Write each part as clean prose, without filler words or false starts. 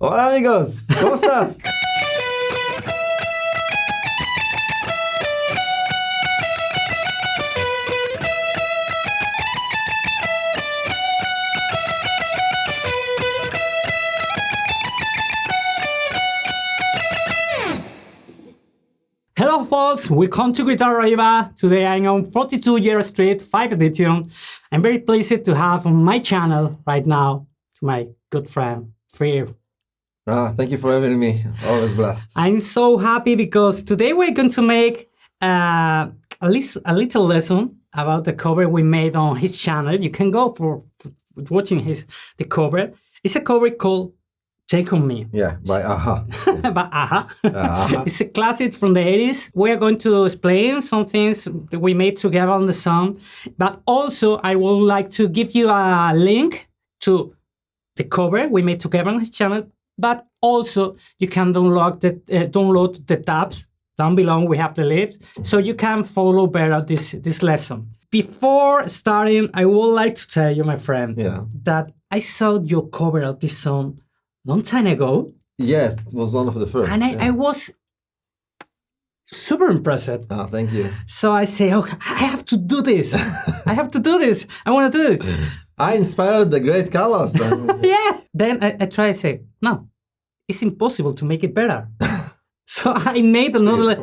Hola amigos, ¿cómo estás? Hello folks, welcome to Guitarra. Today I'm on 42 Year Street 5 edition. I'm very pleased to have on my channel right now to my good friend, Kfir. Thank you for having me, always blessed. I'm so happy because today we're going to make a little lesson about the cover we made on his channel. You can go for watching the cover. It's a cover called Take On Me. Yeah, by Aha. By Aha. It's a classic from the 80s. We are going to explain some things that we made together on the song, but also I would like to give you a link to the cover we made together on his channel, but also you can download the tabs. Down below we have the links, so you can follow better this lesson. Before starting, I would like to tell you, my friend, that I saw your cover of this song long time ago. Yes, it was one of the first. And I was super impressed. Oh, thank you. So I say, okay, I have to do this. I have to do this. I want to do it. I inspired the great Carlos. Yeah. Then I try to say, no, it's impossible to make it better. So I made another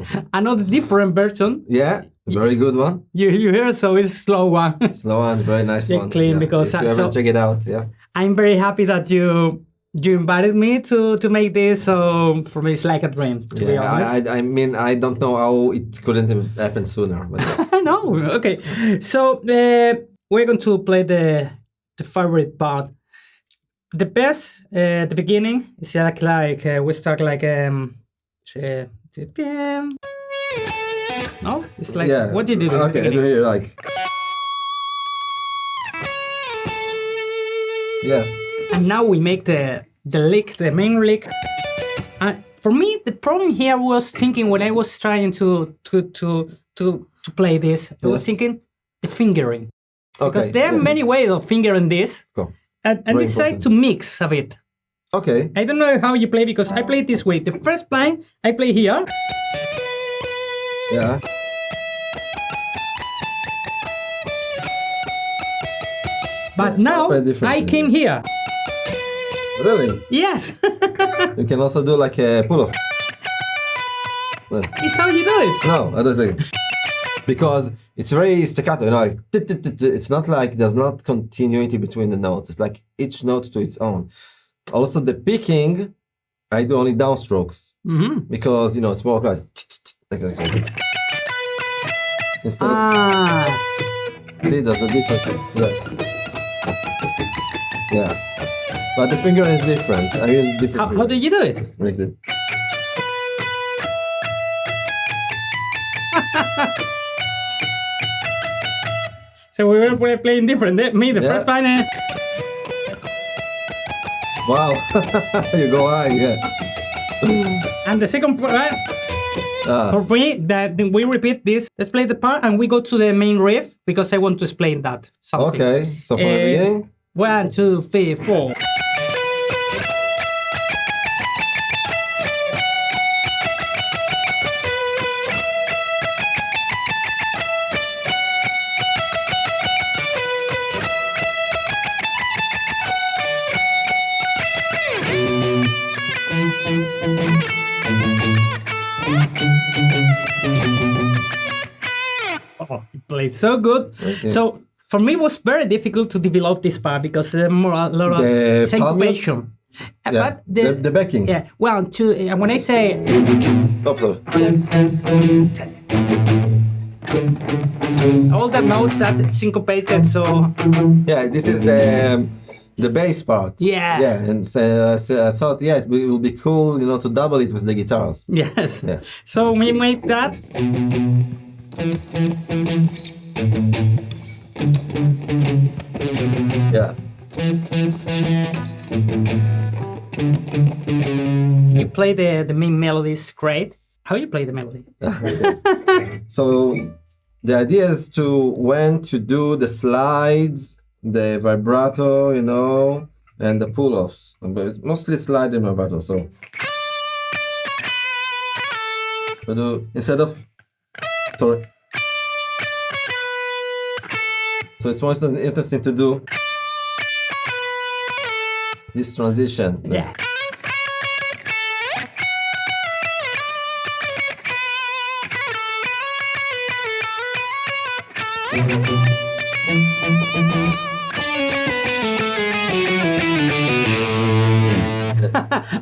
different version. Yeah, very good one. You hear? So it's a slow one. Slow one, very nice one. Clean, because if you ever check it out, yeah. I'm very happy that you invited me to make this, so for me it's like a dream, to be honest. I mean, I don't know how it couldn't have happened sooner. But No, okay. So we're going to play the favorite part. The best, the beginning, is like we start like no, it's like what did you do? Okay, I do hear like yes. And now we make the lick, the main lick. For me, the problem here was thinking when I was trying to play this, I was thinking the fingering. Okay. Because there are many ways of fingering this. Cool. And decide to mix a bit. Okay. I don't know how you play because I play it this way. The first line, I play here. Yeah. But now I came here. Really? Yes. You can also do like a pull-off. It's how you do it. No, I don't think. Because it's very staccato, you know, like it's not like there's not continuity between the notes. It's like each note to its own. Also, the picking, I do only downstrokes because you know it's more like instead of see, there's a difference. Yes. Yeah. But the finger is different. I use different. How do you do it? Like that. So we were playing different. The first line. Wow, you go high, yeah. And the second part. For me, that we repeat this. Let's play the part and we go to the main riff because I want to explain that something. Okay, so from the beginning. 1, 2, 3, 4. Oh, it plays so good. Okay. So for me, it was very difficult to develop this part because there's a lot of syncopation. Yeah, but the backing. Yeah, 1, 2. When I say, all the notes that syncopated. So yeah, this is the bass part. Yeah. Yeah, and so I thought, yeah, it will be cool, you know, to double it with the guitars. Yes. Yeah. So we make that. Yeah. You play the main melodies great. How you play the melody? So the idea is to when to do the slides, the vibrato, you know, and the pull-offs, but it's mostly sliding vibrato. So we do instead of sorry. So it's most interesting to do this transition. Yeah.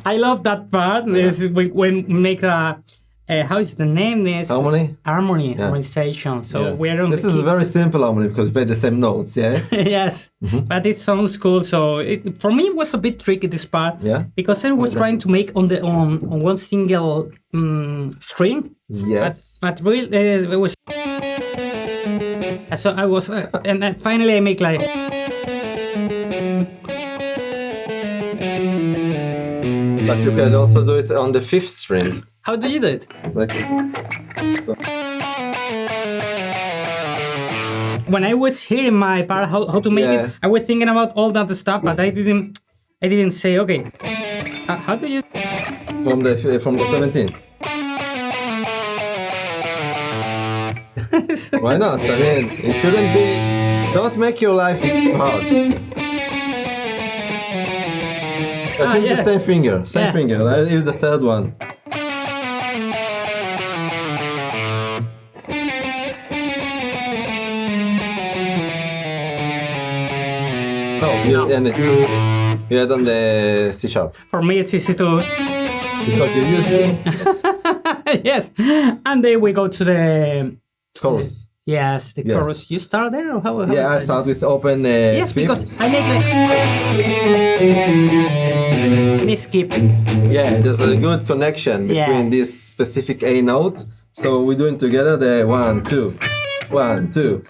I love that part. Is when we make a how is the name? This Harmony? harmonization. So we're on this is a very simple harmony because we play the same notes, yeah? Yes, but it sounds cool. So for me, it was a bit tricky, this part. Yeah. Because I was trying to make on one single string. Yes. But really, it was. So I was, and then finally I make like. But you can also do it on the 5th string. How do you do it? Like so. When I was hearing my part, how to make it, I was thinking about all that stuff, but I didn't say, okay, how do you? From the 17th. Why not? I mean, it shouldn't be. Don't make your life hard. I think the same finger. I use the 3rd one. You had on the C sharp. For me, it's easy to. Because you used to. Yes, and then we go to the chorus. Yes, the chorus. You start there, or how I start with open. Yes, 5th. because I make like. And I skip. Yeah, there's a good connection between this specific A note. So we're doing together the 1, 2, 1, 2.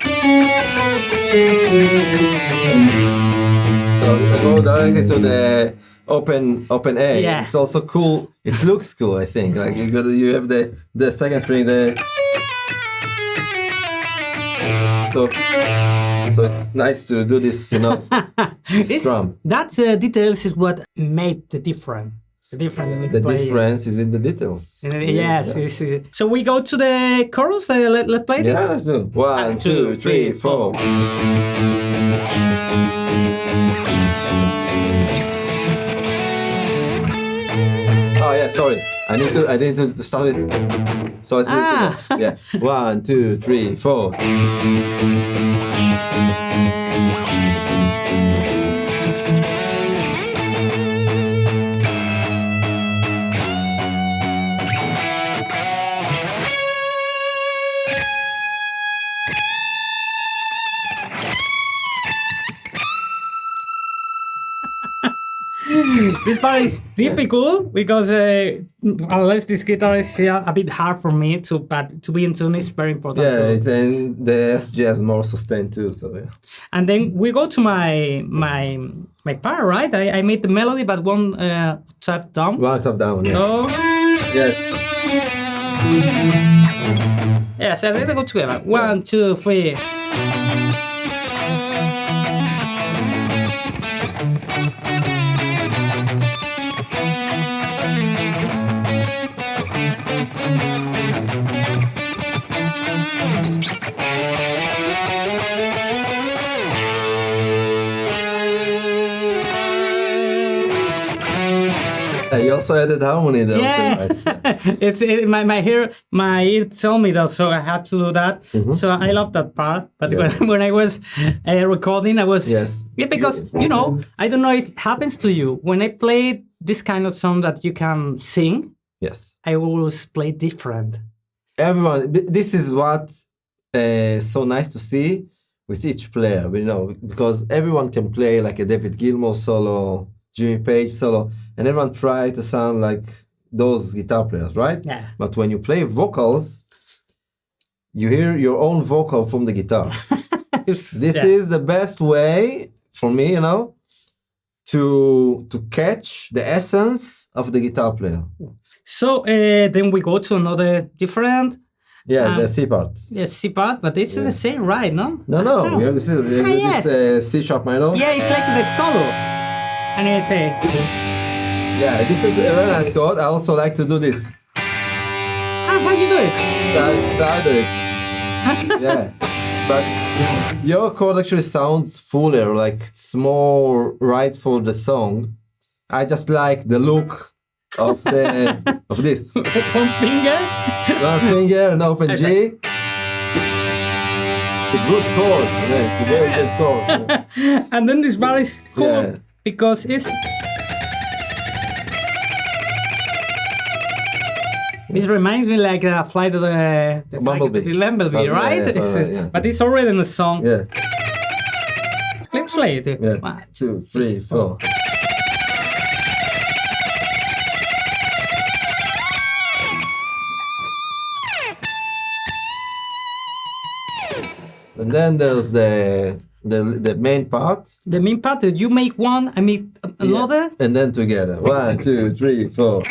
So I go directly to the open A. Yeah. It's also cool. It looks cool, I think. Like you have the 2nd string there. So it's nice to do this, strum. That details is what made the difference. The difference is in the details. Yes. So we go to the chorus. Let's play it. Yeah, let's do. 1, 2, 3, 4. Oh yeah, sorry. I need to start it. So let's do it. Yeah. 1, 2, 3, 4. This part is difficult because unless this guitar is a bit hard for me to be in tune is very important. Yeah, and the SG has more sustain too. So yeah. And then we go to my part, right? I made the melody, but one octave down. One octave down. Yeah. So yes. Yes, and then we go together. 1, 2, 3. You also added harmony though. Yeah, it's my ear told me that, so I had to do that. So I love that part. But when I was recording, I was because I don't know if it happens to you when I play this kind of song that you can sing. Yes, I always play different. Everyone, this is what so nice to see with each player. Because everyone can play like a David Gilmour solo, Jimmy Page solo, and everyone try to sound like those guitar players, right? Yeah. But when you play vocals, you hear your own vocal from the guitar. This is the best way for me, to catch the essence of the guitar player. So then we go to another different. Yeah, the C part. Yeah, C part, but this is the same, right? No. No. We have this C sharp minor. Yeah, it's like the solo. And it's a... Yeah, this is a very nice chord. I also like to do this. How do you do it? Side it. Yeah. But your chord actually sounds fuller, like it's more right for the song. I just like the look of this. One finger? One finger and open G. It's a good chord. Yeah, it's a very good chord. Yeah. And then this bar is cool Yeah. because it's... This reminds me like a flight of the Bumblebee. Bumblebee, right? Yeah, It's, yeah. But it's already in the song. Yeah. Let's play it. Yeah. 1, 2, 3, 4. And then there's the main part. The main part that you make one, I make another. Yeah. And then together. 1, 2, 3, 4.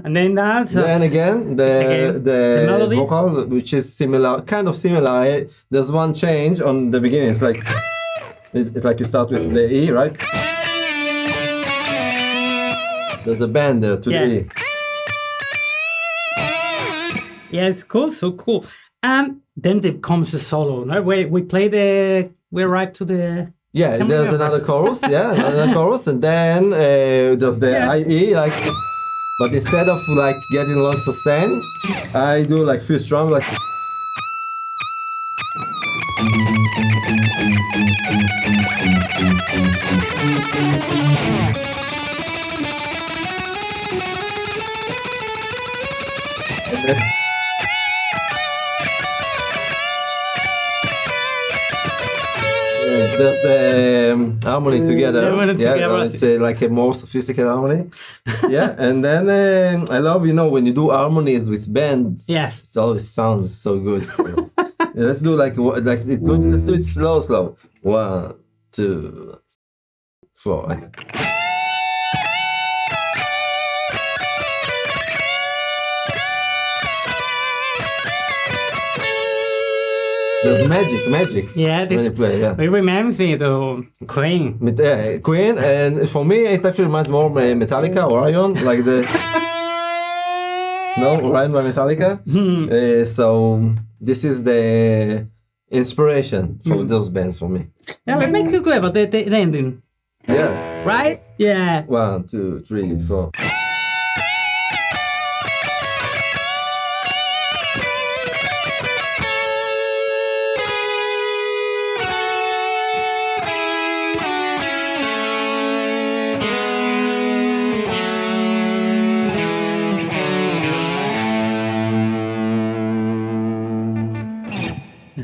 And then that's... Then again, the melody? vocal, which is similar, kind of similar. There's one change on the beginning. It's like you start with the E, right? There's a bend there to the E. Yeah, it's cool, so cool. And then there comes the solo. No? We play the... We arrive to the... Yeah, there's another chorus. Yeah, another chorus, and then there's the IE, like. But instead of like getting long sustain, I do like few strum, like. And then, there's the harmony together. Together. It's like a more sophisticated harmony. Yeah, and then I love, when you do harmonies with bands. Yes. It always sounds so good. Yeah, let's do let's do it slow. 1, 2, 4. Like. There's magic. Yeah, when you play. Yeah. It reminds me to Queen. Queen, and for me it actually reminds more of Metallica or Ochaion, like the Orion by Metallica. So this is the inspiration for those bands for me. Yeah, it makes you good about the ending. Yeah. Right? Yeah. 1, 2, 3, 4.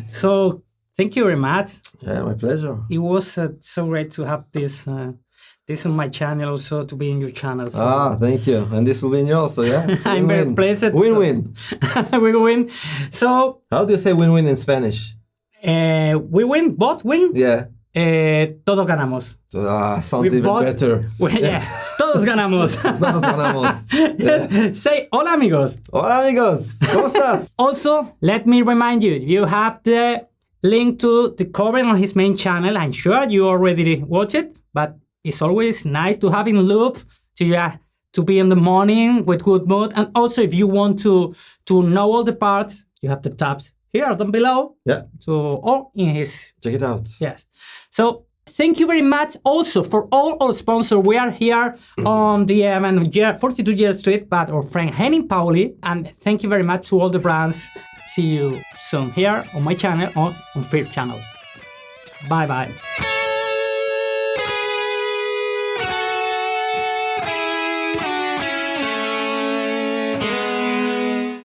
So thank you very much. Yeah, my pleasure. It was so great to have this on my channel, also to be in your channel. So. Thank you. And this will be in yours, so yeah. I'm very pleased. Win-win. Win-win. So how do you say win-win in Spanish? We win, both win. Yeah. Todos ganamos. Sounds even better. Yeah. Todos ganamos. Todos ganamos. Yes. Yeah. Say hola amigos. Hola amigos. ¿Cómo estás? Also, let me remind you, you have the link to the cover on his main channel. I'm sure you already watch it, but it's always nice to have in loop to be in the morning with good mood. And also, if you want to know all the parts, you have the tabs here down below. Yeah. Or in his... Check it out. Yes. So thank you very much also for all our sponsors. We are here on the 42 Year Street, but our friend Henning Pauli. And thank you very much to all the brands. See you soon here on my channel, on Kfir channel. Bye-bye.